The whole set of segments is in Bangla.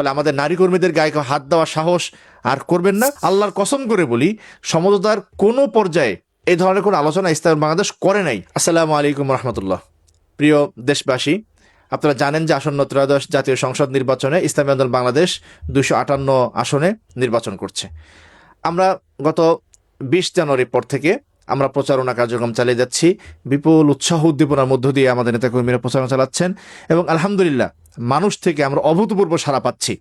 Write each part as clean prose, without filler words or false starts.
ফলে আমাদের নারী কর্মীদের গায়ে হাত দেওয়ার সাহস আর করবেন না। আল্লাহর কসম করে বলি, সমঝোতার কোনো পর্যায়ে এই ধরনের কোনো আলোচনা ইসলাম বাংলাদেশ করে নাই। আসসালামু আলাইকুম রহমতুল্লাহ। প্রিয় দেশবাসী, আপনারা জানেন যে আসন্ন ত্রয়োদশ জাতীয় সংসদ নির্বাচনে ইসলামী আন্দোলন বাংলাদেশ 258 আসনে নির্বাচন করছে। আমরা গত 20 জানুয়ারির পর থেকে আমরা প্রচারণা কার্যক্রম চালিয়ে যাচ্ছি। বিপুল উৎসাহ উদ্দীপনার মধ্য দিয়ে আমাদের নেতাকর্মীরা প্রচারণা চালাচ্ছেন এবং আলহামদুলিল্লাহ মানুষ থেকে আমরা অভূতপূর্ব সাড়া পাচ্ছি।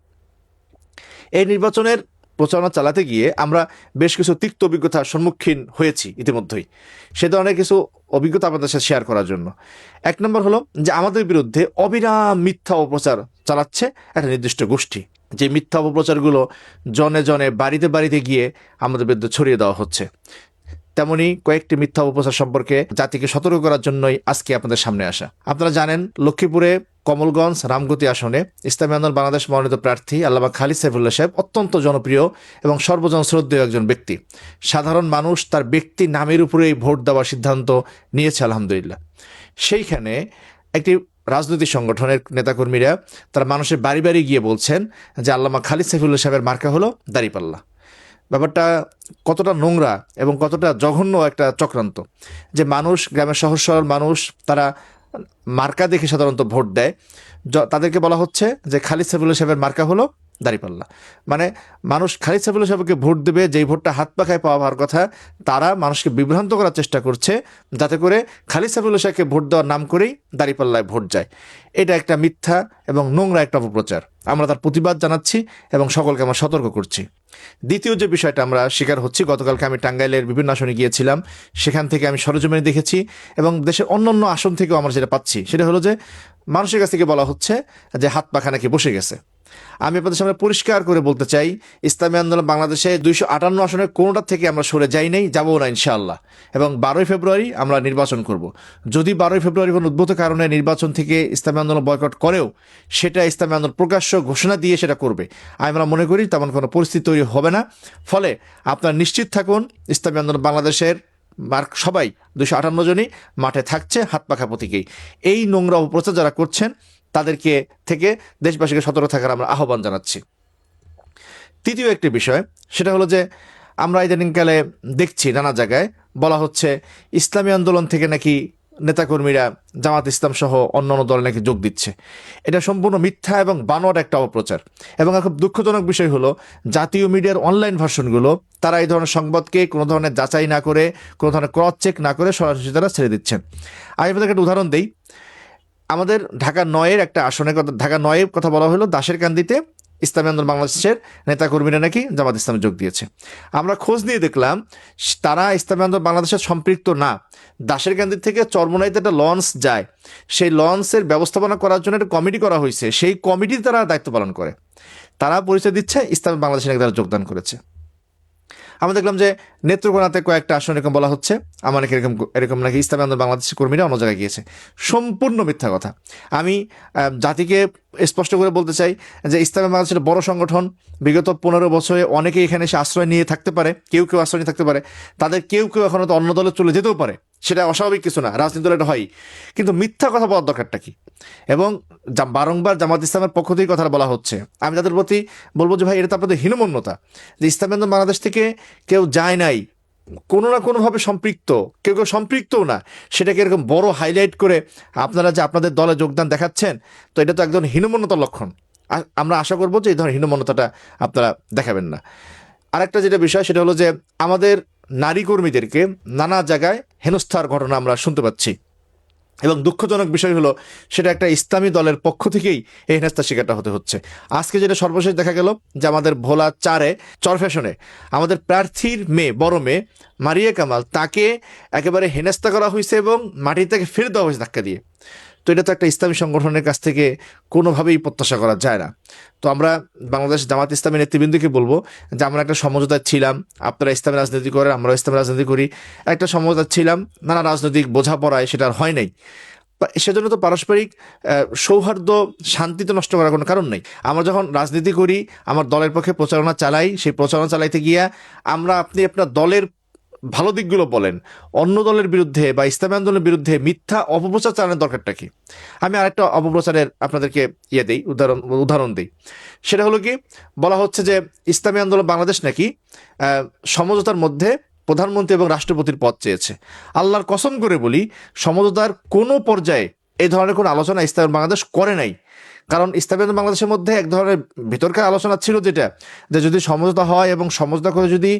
এই নির্বাচনের প্রচারণা চালাতে গিয়ে আমরা বেশ কিছু তিক্ত অভিজ্ঞতার সম্মুখীন হয়েছি ইতিমধ্যেই। সে ধরনের কিছু অভিজ্ঞতা আপনাদের সাথে শেয়ার করার জন্য। এক নম্বর হলো যে আমাদের বিরুদ্ধে অবিরাম মিথ্যা অপপ্রচার চালাচ্ছে একটা নির্দিষ্ট গোষ্ঠী। যে মিথ্যা অপপ্রচারগুলো জনে জনে বাড়িতে বাড়িতে গিয়ে আমাদের বিরুদ্ধে ছড়িয়ে দেওয়া হচ্ছে। তেমনি কয়েকটি মিথ্যা অপপ্রচার সম্পর্কে জাতিকে সতর্ক করার জন্যই আজকে আপনাদের সামনে আসা। আপনারা জানেন, লক্ষ্মীপুরে কমলগঞ্জ রামগতি আসনে ইসলামী আন্দোলন বাংলাদেশ মনোনীত প্রার্থী আল্লামা খালিদ সাইফুল্লাহ সাহেব অত্যন্ত জনপ্রিয় এবং সর্বজন শ্রদ্ধেয় একজন ব্যক্তি। সাধারণ মানুষ তার ব্যক্তি নামের উপরেই ভোট দেওয়ার সিদ্ধান্ত নিয়েছে আলহামদুলিল্লাহ। সেইখানে একটি রাজনৈতিক সংগঠনের নেতাকর্মীরা তারা মানুষের বাড়ি বাড়ি গিয়ে বলছেন যে আল্লামা খালিদ সাইফুল্লাহ সাহেবের মার্কা হলো দাঁড়িপাল্লা। ব্যাপারটা কতটা নোংরা এবং কতটা জঘন্য একটা চক্রান্ত যে মানুষ, গ্রামের সহজ সরল মানুষ, তারা মার্কা দেখে সাধারণত ভোট দেয়। তাদেরকে বলা হচ্ছে যে খালিদ সাইফুল্লাহ সাহেবের মার্কা হলো দাঁড়িপাল্লা। মানে মানুষ খালিদ সাইফুল্লাহ সাহেবকে ভোট দেবে, যেই ভোটটা হাত পাখায় পাওয়ার কথা, তারা মানুষকে বিভ্রান্ত করার চেষ্টা করছে যাতে করে খালিদ সাইফুল্লাহ সাহেবকে ভোট দেওয়ার নাম করেই দাঁড়িপাল্লায় ভোট যায়। এটা একটা মিথ্যা এবং নোংরা একটা অপপ্রচার। আমরা তার প্রতিবাদ জানাচ্ছি এবং সকলকে আমরা সতর্ক করছি। দ্বিতীয় যে বিষয়টা আমরা শিকার হচ্ছি, গতকালকে আমি টাঙ্গাইলের বিভিন্ন আসনে গিয়েছিলাম, সেখান থেকে আমি সরেজমিনে দেখেছি এবং দেশের অন্যান্য আসন থেকেও আমরা যেটা পাচ্ছি সেটা হলো যে মানুষের কাছ থেকে বলা হচ্ছে যে হাত পাখা নাকি বসে গেছে। আমি আপনাদের সামনে পরিষ্কার করে বলতে চাই, ইসলামী আন্দোলন বাংলাদেশে 258 আসনের কোনোটার থেকে আমরা সরে যাই নাই, যাবো না ইনশাআল্লাহ। এবং 12ই ফেব্রুয়ারি আমরা নির্বাচন করব। যদি 12ই ফেব্রুয়ারি কোনো উদ্ভূত কারণে নির্বাচন থেকে ইসলামী আন্দোলন বয়কট করেও সেটা ইসলামী আন্দোলন প্রকাশ্য ঘোষণা দিয়ে সেটা করবে। আমরা মনে করি তেমন কোনো পরিস্থিতি তৈরি হবে না। ফলে আপনারা নিশ্চিত থাকুন, ইসলামী আন্দোলন বাংলাদেশের সবাই 258 জনই মাঠে থাকছে হাত পাখা প্রতীকেই। এই নোংরা অপপ্রচার যারা করছেন তাদেরকে থেকে দেশবাসীকে সতর্ক থাকার আমরা আহ্বান জানাচ্ছি। তৃতীয় একটি বিষয় সেটা হলো যে আমরা ইদানিংকালে দেখছি নানা জায়গায় বলা হচ্ছে ইসলামী আন্দোলন থেকে নাকি নেতাকর্মীরা জামাত ইসলাম সহ অন্যান্য দলে নাকি যোগ দিচ্ছে। এটা সম্পূর্ণ মিথ্যা এবং বানোয়াট একটা অপপ্রচার। এবং খুব দুঃখজনক বিষয় হলো জাতীয় মিডিয়ার অনলাইন ভার্সনগুলো তারা এই ধরনের সংবাদকে কোনো ধরনের যাচাই না করে, কোনো ধরনের ক্রস চেক না করে সরাসরি তারা ছেড়ে দিচ্ছেন। আমি আপনাদেরকে একটা উদাহরণ দিই। আমাদের ঢাকা 9-এর একটা আসনের কথা, ঢাকা 9-এর কথা বলা হলো, দাসেরকান্দিতে ইসলামী আন্দোলন বাংলাদেশের নেতাকর্মীরা নাকি জামাত ইসলামে যোগ দিয়েছে। আমরা খোঁজ নিয়ে দেখলাম তারা ইসলামী আন্দোলন বাংলাদেশের সম্পৃক্ত না। দাসেরকান্দি থেকে চরমোনাইতে একটা লঞ্চ যায়, সেই লঞ্চের ব্যবস্থাপনা করার জন্য একটা কমিটি করা হয়েছে, সেই কমিটিতে তারা দায়িত্ব পালন করে। তারা পরিচয় দিচ্ছে ইসলামী বাংলাদেশে নাকি তারা যোগদান করেছে। আমরা দেখলাম যে নেত্রকোনাতে কয়েকটা আসন এরকম বলা হচ্ছে আমার নাকি এরকম নাকি ইসলামী আন্দোলন বাংলাদেশের কর্মীরা অন্য জায়গায় গিয়েছে। সম্পূর্ণ মিথ্যা কথা। আমি জাতিকে স্পষ্ট করে বলতে চাই যে ইসলামী বাংলাদেশের বড় সংগঠন, বিগত 15 বছরে অনেকেই এখানে এসে আশ্রয় নিয়ে থাকতে পারে, কেউ কেউ আশ্রয় নিয়ে থাকতে পারে, তাদের কেউ কেউ এখনও তো অন্য দলে চলে যেতেও পারে, সেটা অস্বাভাবিক কিছু না, রাজনীতি দলে এটা হয়। কিন্তু মিথ্যা কথা বলার দরকারটা কি? এবং বারংবার জামাত ইসলামের পক্ষ থেকে কথা বলা হচ্ছে। আমি তাদের প্রতি বলবো যে ভাই, এটা তো আপনাদের হীনমন্যতা যে ইসলামী আন্দোলন বাংলাদেশ থেকে কেউ যায় নাই, কোনো না কোনোভাবে সম্পৃক্ত, কেউ কেউ সম্পৃক্তও না, সেটাকে এরকম বড় হাইলাইট করে আপনারা যে আপনাদের দলে যোগদান দেখাচ্ছেন, তো এটা তো একদম হীনমন্যতার লক্ষণ। আমরা আশা করবো যে এই ধরনের হীনমন্যতাটা আপনারা দেখাবেন না। আরেকটা যেটা বিষয় সেটা হলো যে আমাদের নারী কর্মীদেরকে নানা জায়গায় হেনস্থার ঘটনা আমরা শুনতে পাচ্ছি এবং দুঃখজনক বিষয় হলো সেটা একটা ইসলামী দলের পক্ষ থেকেই এই হেনস্থার শিকারটা হতে হচ্ছে। আজকে যেটা সর্বশেষ দেখা গেল যে আমাদের ভোলা চরফ্যাশনে আমাদের প্রার্থীর মেয়ে, বড় মেয়ে মারিয়া কামাল, তাকে একেবারে হেনস্থা করা হয়েছে এবং মাটি থেকে ফেলে দেওয়া হয়েছে ধাক্কা দিয়ে। তো এটা তো একটা ইসলামী সংগঠনের কাছ থেকে কোনোভাবেই প্রত্যাশা করা যায় না। তো আমরা বাংলাদেশ জামাত ইসলামী নেতৃবৃন্দকে বলবো যে আমরা একটা সমঝোতায় ছিলাম, আপনারা ইসলামী রাজনীতি করেন, আমরাও ইসলামী রাজনীতি করি, একটা সমঝোতা ছিলাম, নানা রাজনৈতিক বোঝাপড়ায় সেটা আর হয় নাই। সেজন্য তো পারস্পরিক সৌহার্দ্য, শান্তি তো নষ্ট করার কোনো কারণ নেই। আমরা যখন রাজনীতি করি, আমার দলের পক্ষে প্রচারণা চালাই, সেই প্রচারণা চালাইতে গিয়া আমরা আপনি আপনার দলের ভালো দিকগুলো বলেন, অন্য দলের বিরুদ্ধে বা ইসলামী আন্দোলনের বিরুদ্ধে মিথ্যা অপপ্রচার চালানোর দরকারটা কি? আমি আরেকটা অপপ্রচারের আপনাদেরকে উদাহরণ দিই। সেটা হলো কি, বলা হচ্ছে যে ইসলামী আন্দোলন বাংলাদেশ নাকি সমঝোতার মধ্যে প্রধানমন্ত্রী এবং রাষ্ট্রপতির পদ চেয়েছে। আল্লাহর কসম করে বলি, সমঝোতার কোনো পর্যায়ে এই ধরনের কোনো আলোচনা ইসলামী বাংলাদেশ করে নাই। কারণ ইসলামী বাংলাদেশের মধ্যে এক ধরনের ভিতরকার আলোচনা ছিল, যেটা যে যদি সমঝোতা হয় এবং সমঝোতা করে যদি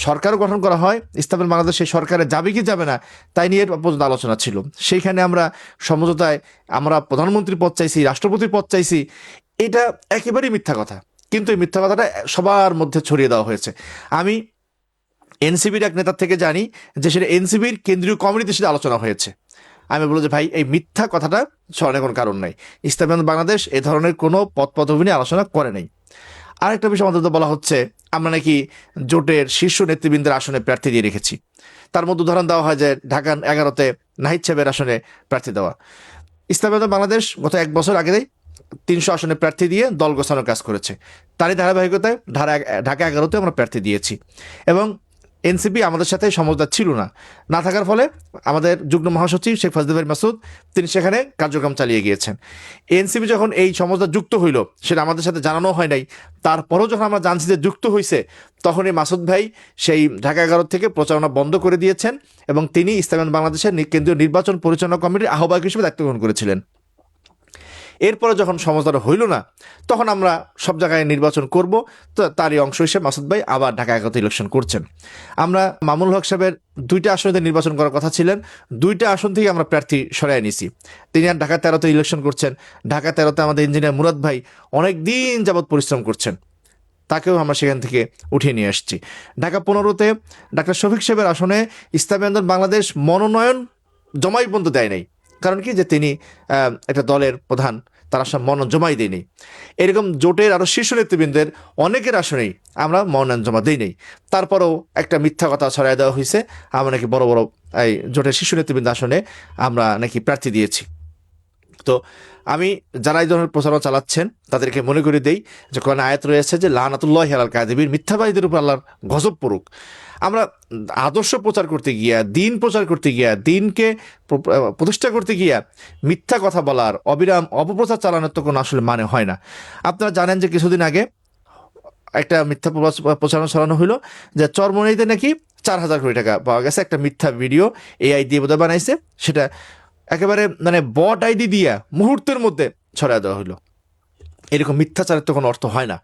সরকার গঠন করা হয়, ইসলামী বাংলাদেশ সেই সরকারে যাবে কি যাবে না তাই নিয়ে পর্যন্ত আলোচনা ছিল। সেইখানে আমরা সমঝোতায় আমরা প্রধানমন্ত্রীর পদ চাইছি, রাষ্ট্রপতির পদ চাইছি। এটা একেবারেই মিথ্যা কথা, কিন্তু এই মিথ্যা কথাটা সবার মধ্যে ছড়িয়ে দেওয়া হয়েছে। আমি এনসিবির এক নেতার থেকে জানি যে সেটা এনসিবির কেন্দ্রীয় কমিটিতে সেটা আলোচনা হয়েছে। আমি বলবো যে ভাই, এই মিথ্যা কথাটা ছড়ানোর কোনো কারণ নাই। ইসলামী আন্দোলন বাংলাদেশ এ ধরনের কোনো পদপদবি নিয়ে আলোচনা করে নাই। আরেকটা বিষয় আমাদের বলা হচ্ছে, আমরা নাকি জোটের শীর্ষ নেতৃবৃন্দের আসনে প্রার্থী দিয়ে রেখেছি। তার মধ্যে উদাহরণ দেওয়া হয় যে ঢাকা 11-তে নাহিদ সাহেবের আসনে প্রার্থী দেওয়া। ইসলামী আন্দোলন বাংলাদেশ গত 1 বছর আগেই 300 আসনে প্রার্থী দিয়ে দল গোছানোর কাজ করেছে। তারই ধারাবাহিকতায় ঢাকা 11-তে আমরা প্রার্থী দিয়েছি, এবং এনসিপি আমাদের সাথে সমঝোতা ছিল না। না থাকার ফলে আমাদের যুগ্ম মহাসচিব শেখ ফজলুল মাসুদ তিনি সেখানে কার্যক্রম চালিয়ে গিয়েছেন। এনসিপি যখন এই সমঝোতা যুক্ত হইল, সেটা আমাদের সাথে জানানো হয় নাই। তারপরও যখন আমরা জানছি যে যুক্ত হয়েছে, তখনই মাসুদ ভাই সেই ঢাকা 11 থেকে প্রচারণা বন্ধ করে দিয়েছেন, এবং তিনি ইসলামী বাংলাদেশের কেন্দ্রীয় নির্বাচন পরিচালনা কমিটির আহ্বায়ক হিসেবে দায়িত্ব গ্রহণ করেছিলেন। এরপরে যখন সমঝোতা হইল না, তখন আমরা সব জায়গায় নির্বাচন করব, তো তারই অংশ হিসেবে মাসুদ ভাই আবার ঢাকা 11-তে ইলেকশন করছেন। আমরা মামুনুল হক সাহেবের 2টা আসনে নির্বাচন করার কথা ছিলেন, 2টা আসন থেকে আমরা প্রার্থী সরাই নিছি। তিনি আর ঢাকা 13-তে ইলেকশন করছেন। ঢাকা 13-তে আমাদের ইঞ্জিনিয়ার মুরাদ ভাই অনেক দিন যাবৎ পরিশ্রম করছেন, তাকেও আমরা সেখান থেকে উঠিয়ে নিয়ে আসছি। ঢাকা 15-তে ডাক্তার শফিক সাহেবের আসনে ইসলামী আন্দোলন বাংলাদেশ মনোনয়ন জমাই পর্যন্ত দেয় নাই। কারণ কি, যে তিনি একটা দলের প্রধান, তার আসলে মনোনয়ন জমাই দেয়নি। এরকম জোটের আরও শীর্ষ নেতৃবৃন্দের অনেকের আসনেই আমরা মনোনয়ন জমা দিই নাই। তারপরেও একটা মিথ্যা কথা ছড়াই দেওয়া হয়েছে, আমরা নাকি বড় বড় এই জোটের শীর্ষ নেতৃবৃন্দ আসনে আমরা নাকি প্রার্থী দিয়েছি। তো আমি যারা এই ধরনের প্রচারণা চালাচ্ছেন তাদেরকে মনে করে দেই যে কোরআনে আয়াত রয়েছে যে লানাতুল্লাহি আলাল কাযিবিন, মিথ্যাবাদীদের উপর আল্লাহর গজব পড়ুক। আমরা আদর্শ প্রচার করতে গিয়া, দিন প্রচার করতে গিয়া, দিনকে প্রতিষ্ঠা করতে গিয়া মিথ্যা কথা বলার, অবিরাম অপপ্রচার চালানোর তো কোনো আসলে মানে হয় না। আপনারা জানেন যে কিছুদিন আগে একটা মিথ্যা প্রচারণা চালানো হলো যে চরমোনাইতে নাকি 4,000 কোটি টাকা পাওয়া গেছে। একটা মিথ্যা ভিডিও এআই দিয়ে বোধহয় বানাইছে, সেটা একেবারে মানে বট আইডি দিয়া মুহূর্তের মধ্যে ছড়াই দেওয়া হলো। এরকম মিথ্যাচারের তো কোনো অর্থ হয় না।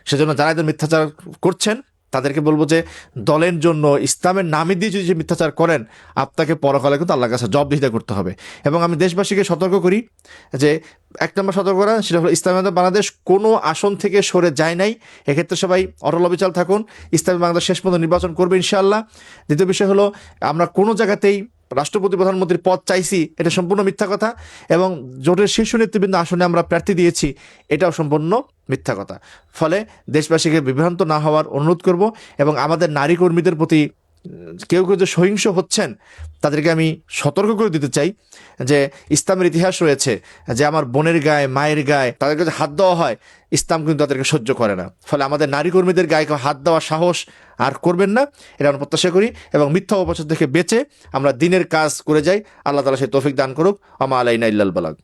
সেজন্য যারা এদের মিথ্যাচার করছেন তাদেরকে বলবো যে দলের জন্য, ইসলামের নামে দিয়ে যদি মিথ্যাচার করেন, আপনাকে পরকালে কিন্তু আল্লাহর কাছে জবাবদিহিতা করতে হবে। এবং আমি দেশবাসীকে সতর্ক করি যে 1 নম্বর সতর্ক করা, সেটা হলো ইসলামী বাংলাদেশ কোনো আসন থেকে সরে যায় নাই। এক্ষেত্রে সবাই অটল অবিচল থাকুন। ইসলামী বাংলাদেশ শেষ পর্যন্ত নির্বাচন করবে ইনশাআল্লাহ। দ্বিতীয় বিষয় হলো, আমরা কোনো জায়গাতেই রাষ্ট্রপতি প্রধানমন্ত্রীর পদ চাইছি, এটা সম্পূর্ণ মিথ্যা কথা। এবং জোটের শীর্ষ নেতৃবৃন্দ আসনে আমরা প্রার্থী দিয়েছি, এটাও সম্পূর্ণ মিথ্যা কথা। ফলে দেশবাসীকে বিভ্রান্ত না হওয়ার অনুরোধ করব। এবং আমাদের নারী কর্মীদের প্রতি কেউ কেউ যে সহিংস হচ্ছেন, তাদেরকে আমি সতর্ক করে দিতে চাই যে ইসলামের ইতিহাস রয়েছে যে আমার বোনের গায়ে, মায়ের গায়ে তাদেরকে যে হাত দেওয়া হয়, ইসলাম কিন্তু তাদেরকে সহ্য করে না। ফলে আমাদের নারী কর্মীদের গায়ে হাত দেওয়ার সাহস আর করবেন না, এটা আমরা প্রত্যাশা করি। এবং মিথ্যা অপপ্রচার থেকে বেঁচে আমরা দিনের কাজ করে যাই। আল্লাহ তাআলা সেই তৌফিক দান করুক। আমা আলাইনা ইল্লাল বালাগ।